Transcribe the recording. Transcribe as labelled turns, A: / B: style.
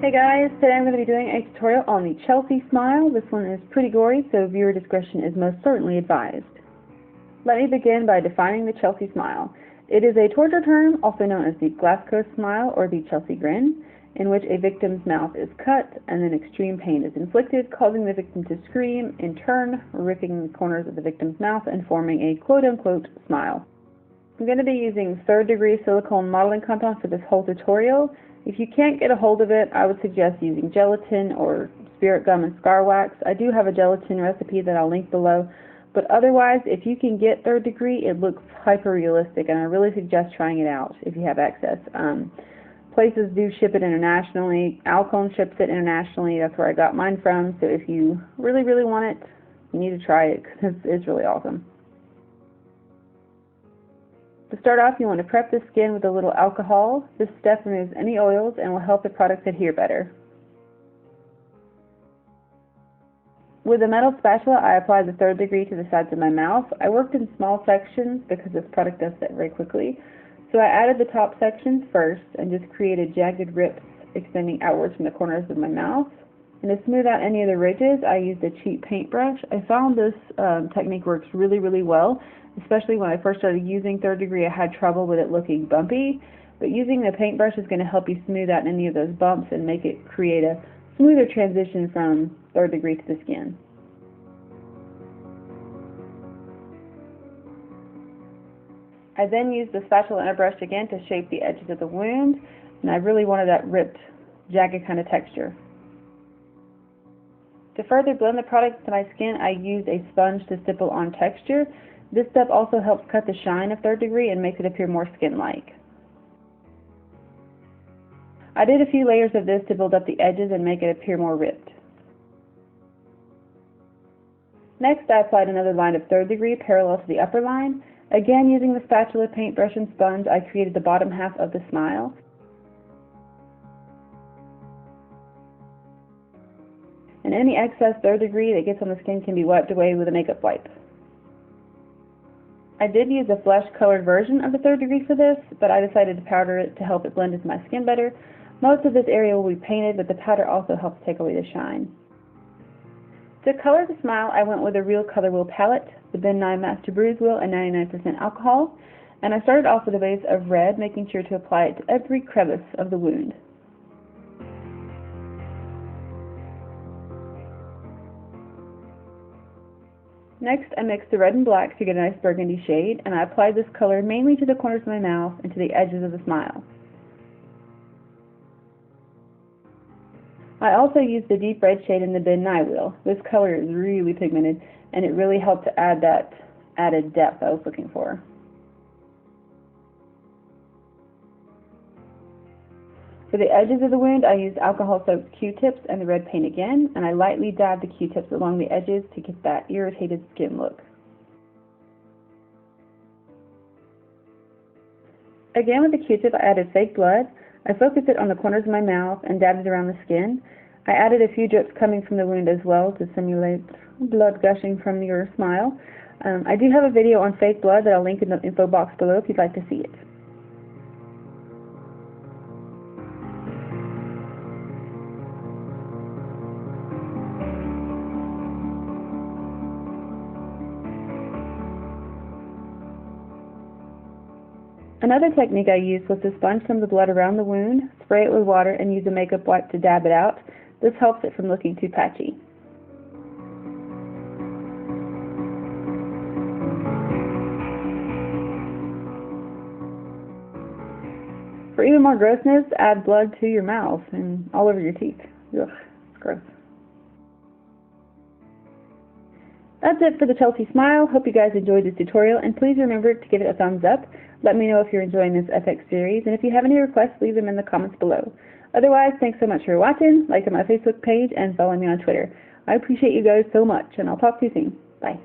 A: Hey guys, today I'm going to be doing a tutorial on the Chelsea smile. This one is pretty gory, so viewer discretion is most certainly advised. Let me begin by defining the Chelsea smile. It is a torture term, also known as the Glasgow smile or the Chelsea grin, in which a victim's mouth is cut and then extreme pain is inflicted, causing the victim to scream, in turn ripping the corners of the victim's mouth and forming a quote-unquote smile. I'm going to be using third-degree silicone modeling compound for this whole tutorial. If you can't get a hold of it, I would suggest using gelatin or spirit gum and scar wax. I do have a gelatin recipe that I'll link below, but otherwise, if you can get third degree, it looks hyper-realistic, and I really suggest trying it out if you have access. Places do ship it internationally. Alcone ships it internationally. That's where I got mine from, so if you really, really want it, you need to try it because it's really awesome. To start off, you want to prep the skin with a little alcohol. This step removes any oils and will help the product adhere better. With a metal spatula, I applied the third degree to the sides of my mouth. I worked in small sections because this product does set very quickly. So I added the top sections first and just created jagged rips extending outwards from the corners of my mouth. And to smooth out any of the ridges, I used a cheap paintbrush. I found this technique works really, really well. Especially when I first started using third degree, I had trouble with it looking bumpy, but using the paintbrush is going to help you smooth out any of those bumps and make it create a smoother transition from third degree to the skin. I then used the spatula and a brush again to shape the edges of the wound, and I really wanted that ripped, jagged kind of texture. To further blend the product to my skin, I used a sponge to stipple on texture. This step also helps cut the shine of third degree and makes it appear more skin-like. I did a few layers of this to build up the edges and make it appear more ripped. Next, I applied another line of third degree parallel to the upper line. Again, using the spatula, paintbrush, and sponge, I created the bottom half of the smile. And any excess third degree that gets on the skin can be wiped away with a makeup wipe. I did use a flesh-colored version of the third degree for this, but I decided to powder it to help it blend into my skin better. Most of this area will be painted, but the powder also helps take away the shine. To color the smile, I went with a Real Color Wheel palette, the Ben Nye Master Bruise Wheel, and 99% alcohol, and I started off with a base of red, making sure to apply it to every crevice of the wound. Next, I mixed the red and black to get a nice burgundy shade, and I applied this color mainly to the corners of my mouth and to the edges of the smile. I also used the deep red shade in the Ben Nye wheel. This color is really pigmented, and it really helped to add that added depth I was looking for. For the edges of the wound, I used alcohol-soaked Q-tips and the red paint again, and I lightly dabbed the Q-tips along the edges to get that irritated skin look. Again with the Q-tip, I added fake blood. I focused it on the corners of my mouth and dabbed it around the skin. I added a few drips coming from the wound as well to simulate blood gushing from your smile. I do have a video on fake blood that I'll link in the info box below if you'd like to see it. Another technique I used was to sponge some of the blood around the wound, spray it with water, and use a makeup wipe to dab it out. This helps it from looking too patchy. For even more grossness, add blood to your mouth and all over your teeth. Ugh, it's gross. That's it for the Chelsea smile. Hope you guys enjoyed this tutorial, and please remember to give it a thumbs up. Let me know if you're enjoying this FX series, and if you have any requests, leave them in the comments below. Otherwise, thanks so much for watching, like my Facebook page, and follow me on Twitter. I appreciate you guys so much, and I'll talk to you soon. Bye.